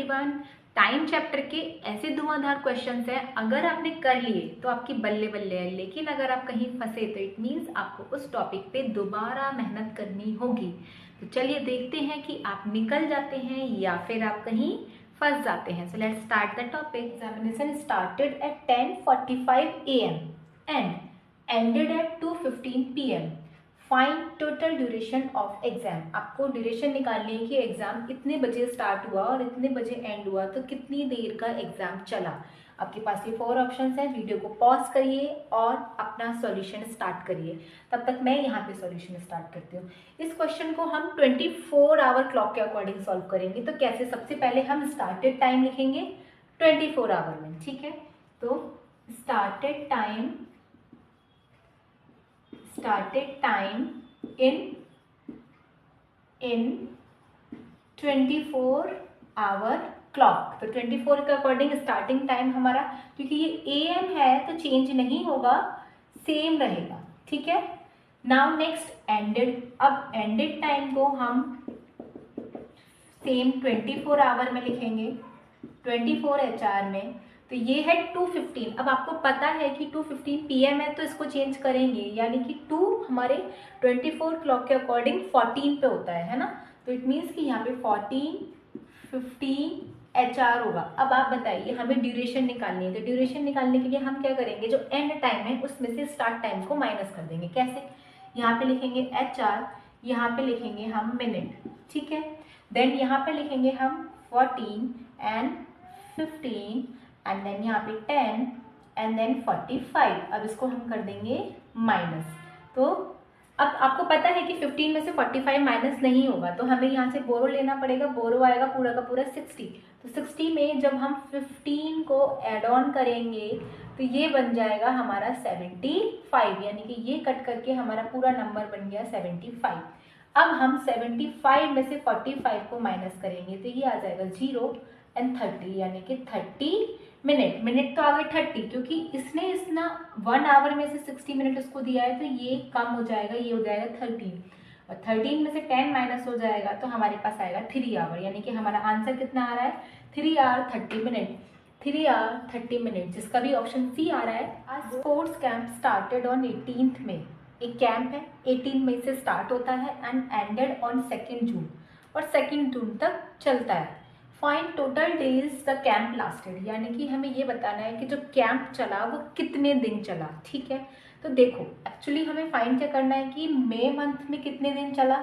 Everyone. Time chapter के ऐसे धुआंधार questions हैं, अगर आपने कर लिए तो आपकी बल्ले बल्ले है, लेकिन अगर आप कहीं फंसे तो इट मीन्स आपको उस टॉपिक पे दोबारा मेहनत करनी होगी। तो चलिए देखते हैं कि आप निकल जाते हैं या फिर आप कहीं फंस जाते हैं। So let's start the topic. Examination started at 10:45 AM and ended at 2:15 PM। Find total duration of exam. आपको ड्यूरेशन निकालनी है कि एग्जाम इतने बजे स्टार्ट हुआ और इतने बजे एंड हुआ, तो कितनी देर का एग्जाम चला। आपके पास ये 4 ऑप्शंस हैं। वीडियो को पॉज करिए और अपना सॉल्यूशन स्टार्ट करिए। तब तक मैं यहाँ पे सॉल्यूशन स्टार्ट करती हूँ। इस क्वेश्चन को हम 24 आवर क्लॉक के अकॉर्डिंग सॉल्व करेंगे। तो कैसे, सबसे पहले हम स्टार्टेड टाइम लिखेंगे 24 आवर में, ठीक है। तो started time in 24 hour clock. तो 24 के अकॉर्डिंग स्टार्टिंग टाइम हमारा, क्योंकि ये AM है तो चेंज नहीं होगा, सेम रहेगा, ठीक है। Now next ended. अब एंडेड टाइम को हम सेम 24 आवर में लिखेंगे, 24 HR में। तो ये है 2:15। अब आपको पता है कि 2:15 PM है तो इसको चेंज करेंगे, यानी कि 2 हमारे 24 क्लॉक के अकॉर्डिंग 14 पे होता है ना। तो इट मीन्स कि यहाँ पे 14, 15 HR होगा। अब आप बताइए, हमें ड्यूरेशन निकालनी है। तो ड्यूरेशन निकालने के लिए हम क्या करेंगे, जो एंड टाइम है उसमें से स्टार्ट टाइम को माइनस कर देंगे। कैसे, यहाँ पे लिखेंगे HR, यहाँ पे लिखेंगे हम मिनट, ठीक है। देन यहाँ पे लिखेंगे हम 14 एंड 15 एंड देन यहाँ पे 10 एंड देन 45। अब इसको हम कर देंगे माइनस। तो अब आपको पता है कि 15 में से 45 माइनस नहीं होगा, तो हमें यहाँ से बोरो लेना पड़ेगा। बोरो आएगा पूरा का पूरा 60। तो 60 में जब हम 15 को एड ऑन करेंगे तो ये बन जाएगा हमारा 75, यानी कि ये कट करके हमारा पूरा नंबर बन गया 75। अब हम 75 में से 45 को माइनस करेंगे तो ये आ जाएगा 0 एंड 30, यानी कि 30 मिनट। मिनट तो आ गए 30, क्योंकि इसने इतना 1 आवर में से 60 मिनट उसको दिया है, तो ये कम हो जाएगा, ये हो जाएगा 13। और 13 में से 10 माइनस हो जाएगा तो हमारे पास आएगा 3 आवर, यानी कि हमारा आंसर कितना आ रहा है, 3 आवर 30 मिनट। 3 आवर 30 मिनट, जिसका भी ऑप्शन सी आ रहा है। आज sports camp started on 18th मई। एक कैंप है, 18 मई से स्टार्ट होता है एंड एंडेड ऑन 2 जून, और 2 जून तक चलता है। Find total days the camp lasted, यानी कि हमें ये बताना है कि जो कैंप चला वो कितने दिन चला, ठीक है। तो देखो, एक्चुअली हमें फाइंड क्या करना है कि मई मंथ में कितने दिन चला,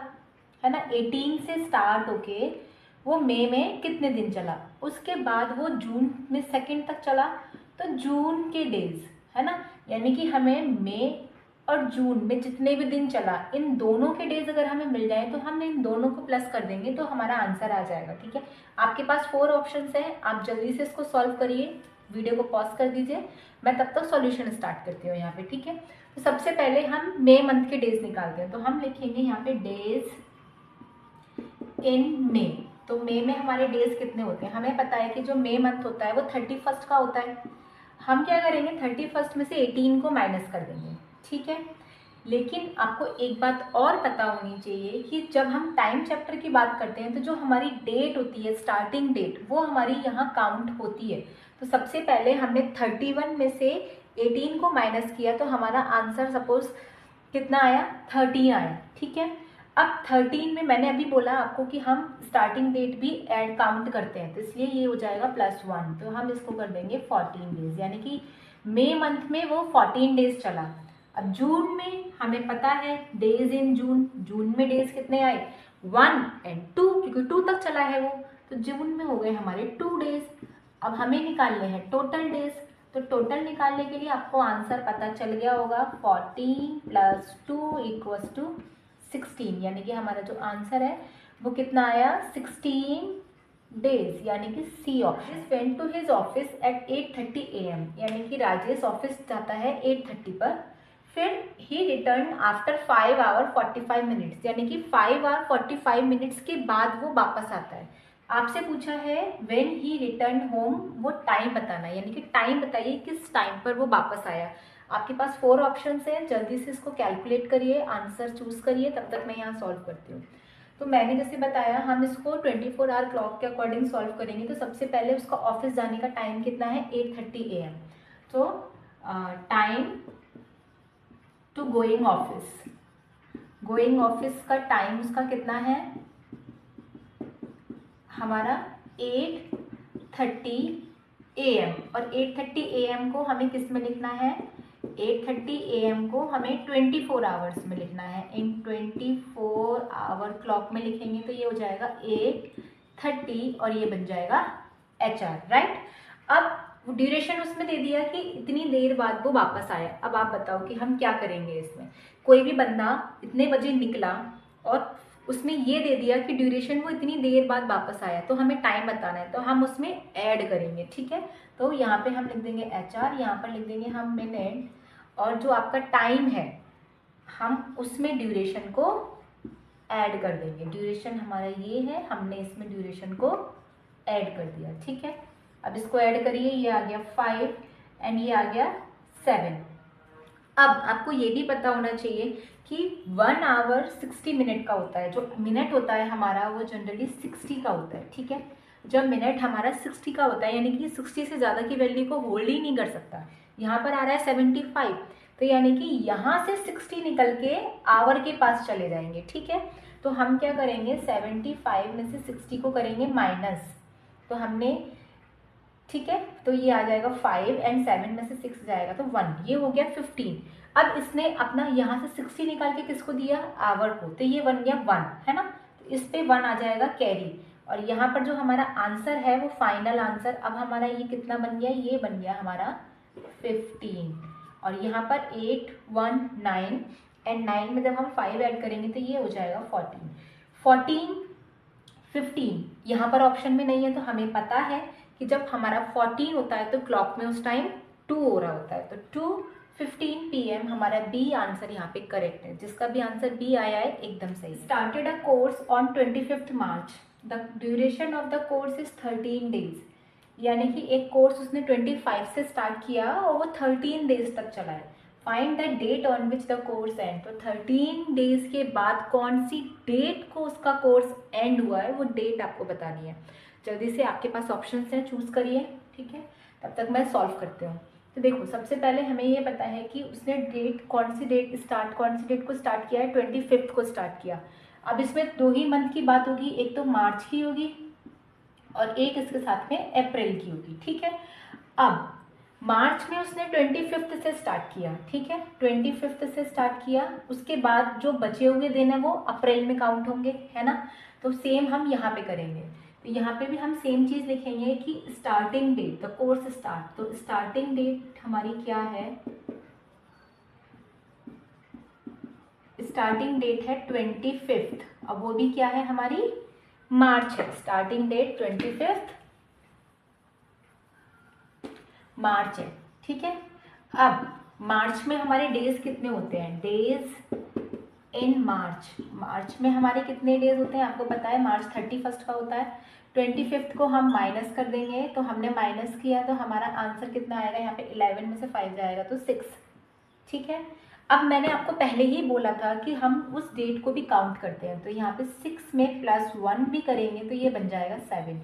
है ना। 18 से स्टार्ट होके वो मई में कितने दिन चला, उसके बाद वो जून में 2 तक चला, तो जून के डेज, है ना। यानी कि हमें मई और जून में जितने भी दिन चला, इन दोनों के डेज अगर हमें मिल जाए तो हम इन दोनों को प्लस कर देंगे तो हमारा आंसर आ जाएगा, ठीक है। आपके पास 4 ऑप्शंस हैं, आप जल्दी से इसको सॉल्व करिए। वीडियो को पॉज कर दीजिए, मैं तब तक सॉल्यूशन स्टार्ट करती हूँ यहाँ पे, ठीक है। तो सबसे पहले हम मई मंथ के डेज निकालते हैं। तो हम लिखेंगे यहाँ पे डेज इन मई। तो मई में हमारे डेज कितने होते हैं, हमें पता है कि जो मई मंथ होता है वो 31 का होता है। हम क्या करेंगे, 31 में से 18 को माइनस कर देंगे, ठीक है। लेकिन आपको एक बात और पता होनी चाहिए कि जब हम टाइम चैप्टर की बात करते हैं तो जो हमारी डेट होती है, स्टार्टिंग डेट, वो हमारी यहाँ काउंट होती है। तो सबसे पहले हमने 31 में से 18 को माइनस किया तो हमारा आंसर सपोज कितना आया, 13 आया, ठीक है। अब 13 में मैंने अभी बोला आपको कि हम स्टार्टिंग डेट भी ऐड काउंट करते हैं, तो इसलिए ये हो जाएगा +1। तो हम इसको कर देंगे 14 डेज, यानी कि मई मंथ में वो 14 डेज चला। अब जून में हमें पता है डेज इन जून, जून में डेज कितने आए, 1 एंड 2, क्योंकि 2 तक चला है वो, तो जून में हो गए हमारे 2 डेज। अब हमें निकालने हैं टोटल डेज। तो टोटल निकालने के लिए आपको आंसर पता चल गया होगा, 14 + 2 = 16, यानी कि हमारा जो आंसर है वो कितना आया, 16 डेज, यानी कि C option. Went to his office at 8:30 AM, यानी कि राजेश ऑफिस जाता है 8:30 पर। फिर ही रिटर्न आफ्टर 5 आवर 45 मिनट्स, यानी कि 5 आवर 45 मिनट्स के बाद वो वापस आता है। आपसे पूछा है व्हेन ही रिटर्न होम, वो टाइम बताना है, यानी कि टाइम बताइए किस टाइम पर वो वापस आया। आपके पास 4 ऑप्शंस हैं, जल्दी से इसको कैलकुलेट करिए, आंसर चूज करिए, तब तक मैं यहाँ सॉल्व करती हूँ। तो मैंने जैसे बताया हम इसको 24 आवर क्लॉक के अकॉर्डिंग सॉल्व करेंगे। तो सबसे पहले उसका ऑफिस जाने का टाइम कितना है, 8:30 AM। तो टाइम टू गोइंग ऑफिस का टाइम उसका कितना है हमारा 8:30 AM। और 8:30 AM को हमें किस में लिखना है, 8:30 AM को हमें 24 आवर्स में लिखना है। इन 24 आवर क्लॉक में लिखेंगे तो ये हो जाएगा 8:30 और ये बन जाएगा HR, राइट। अब ड्यूरेशन उसमें दे दिया कि इतनी देर बाद वो वापस आया। अब आप बताओ कि हम क्या करेंगे इसमें। कोई भी बंदा इतने बजे निकला और उसमें ये दे दिया कि ड्यूरेशन वो इतनी देर बाद वापस आया, तो हमें टाइम बताना है, तो हम उसमें ऐड करेंगे, ठीक है। तो यहाँ पे हम लिख देंगे HR, यहाँ पर लिख देंगे हम मिनट, और जो आपका टाइम है हम उसमें ड्यूरेशन को ऐड कर देंगे। ड्यूरेशन हमारा ये है, हमने इसमें ड्यूरेशन को ऐड कर दिया, ठीक है। अब इसको ऐड करिए, ये आ गया 5 एंड ये आ गया 7। अब आपको ये भी पता होना चाहिए कि 1 आवर 60 मिनट का होता है। जो मिनट होता है हमारा वो जनरली 60 का होता है, ठीक है। जब मिनट हमारा 60 का होता है यानी कि 60 से ज़्यादा की वैल्यू को होल्ड ही नहीं कर सकता। यहाँ पर आ रहा है 75, तो यानी कि यहाँ से 60 निकल के आवर के पास चले जाएंगे, ठीक है। तो हम क्या करेंगे, 75 में से 60 को करेंगे माइनस, तो हमने, ठीक है, तो ये आ जाएगा 5 एंड 7 में से 6 जाएगा तो 1, ये हो गया 15। अब इसने अपना यहाँ से 60 निकाल के किसको दिया, आवर को, तो ये बन गया 1, है ना। तो इस पे 1 आ जाएगा कैरी, और यहाँ पर जो हमारा आंसर है वो फाइनल आंसर, अब हमारा ये कितना बन गया, ये बन गया हमारा 15। और यहाँ पर 8, 1, 9 एंड 9 में जब हम 5 ऐड करेंगे तो ये हो जाएगा 14, 15। यहाँ पर ऑप्शन में नहीं है, तो हमें पता है कि जब हमारा 14 होता है तो क्लॉक में उस टाइम 2 हो रहा होता है, तो 2:15 PM हमारा बी आंसर यहाँ पे करेक्ट है। जिसका भी आंसर बी आया है एकदम सही। Started a course on 25 March, the duration of the course is 13 days. यानी कि एक कोर्स उसने 25 से स्टार्ट किया और वो 13 डेज तक चला है। Find the date on which the course end, तो 13 डेज के बाद कौन सी डेट को उसका कोर्स एंड हुआ है वो डेट आपको बतानी है। जल्दी से, आपके पास ऑप्शंस हैं, चूज करिए, ठीक है। तब तक मैं सॉल्व करती हूँ। तो देखो, सबसे पहले हमें ये पता है कि उसने डेट, कौन सी डेट को स्टार्ट किया है, 25 को स्टार्ट किया। अब इसमें 2 ही मंथ की बात होगी, एक तो मार्च की होगी और एक इसके साथ में अप्रैल की होगी, ठीक है। अब मार्च में उसने 25 से स्टार्ट किया, ठीक है, 25 से स्टार्ट किया। उसके बाद जो बचे हुए दिन है वो अप्रैल में काउंट होंगे, है ना। तो सेम हम यहाँ पे करेंगे, तो यहाँ पे भी हम सेम चीज़ लिखेंगे कि starting date, the course start, तो स्टार्टिंग डेट हमारी क्या है, स्टार्टिंग डेट है 25। अब वो भी क्या है, हमारी मार्च है। स्टार्टिंग डेट 25 मार्च है, ठीक है। अब मार्च में हमारे डेज कितने होते हैं, डेज इन मार्च में हमारे कितने डेज होते हैं आपको पता है, मार्च 31 का होता है। 25 को हम माइनस कर देंगे, तो हमने माइनस किया तो हमारा आंसर कितना आएगा, यहाँ पे 11 में से 5 जाएगा तो 6, ठीक है। अब मैंने आपको पहले ही बोला था कि हम उस डेट को भी काउंट करते हैं, तो यहाँ पे 6 में +1 भी करेंगे तो ये बन जाएगा 7।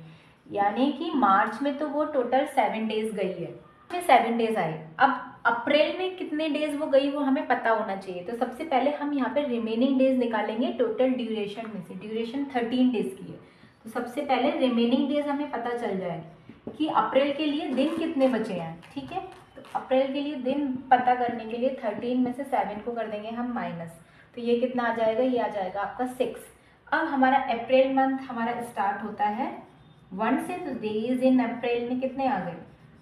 यानी कि मार्च में तो वो टोटल 7 डेज गई है, 7 डेज आए। अब अप्रैल में कितने डेज वो गई वो हमें पता होना चाहिए। तो सबसे पहले हम यहाँ पे रिमेनिंग डेज निकालेंगे टोटल ड्यूरेशन में से। ड्यूरेशन 13 डेज की है, तो सबसे पहले रिमेनिंग डेज हमें पता चल जाए कि अप्रैल के लिए दिन कितने बचे हैं, ठीक है। तो अप्रैल के लिए दिन पता करने के लिए 13 में से 7 को कर देंगे हम माइनस, तो ये कितना आ जाएगा, ये आ जाएगा आपका 6। अब हमारा अप्रैल मंथ हमारा स्टार्ट होता है 1 से, तो डेज इन अप्रैल में कितने आ गए,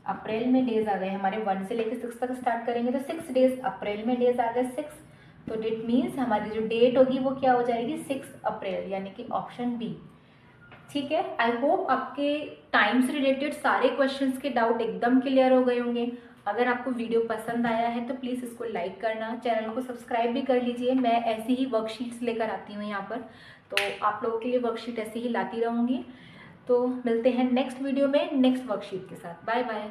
अप्रैल में डेज आ गए हमारे 1 से लेकर 6 तक स्टार्ट करेंगे तो 6 डेज, अप्रैल में डेज आ गए 6। तो डेट मीन्स हमारी जो डेट होगी वो क्या हो जाएगी, 6 अप्रैल, यानी कि ऑप्शन बी, ठीक है। आई होप आपके टाइम से रिलेटेड सारे क्वेश्चंस के डाउट एकदम क्लियर हो गए होंगे। अगर आपको वीडियो पसंद आया है तो प्लीज़ इसको लाइक करना, चैनल को सब्सक्राइब भी कर लीजिए। मैं ऐसी ही वर्कशीट्स लेकर आती हूँ यहाँ पर, तो आप लोगों के लिए वर्कशीट ऐसे ही लाती रहूँगी। तो मिलते हैं नेक्स्ट वीडियो में नेक्स्ट वर्कशीट के साथ। Bye bye.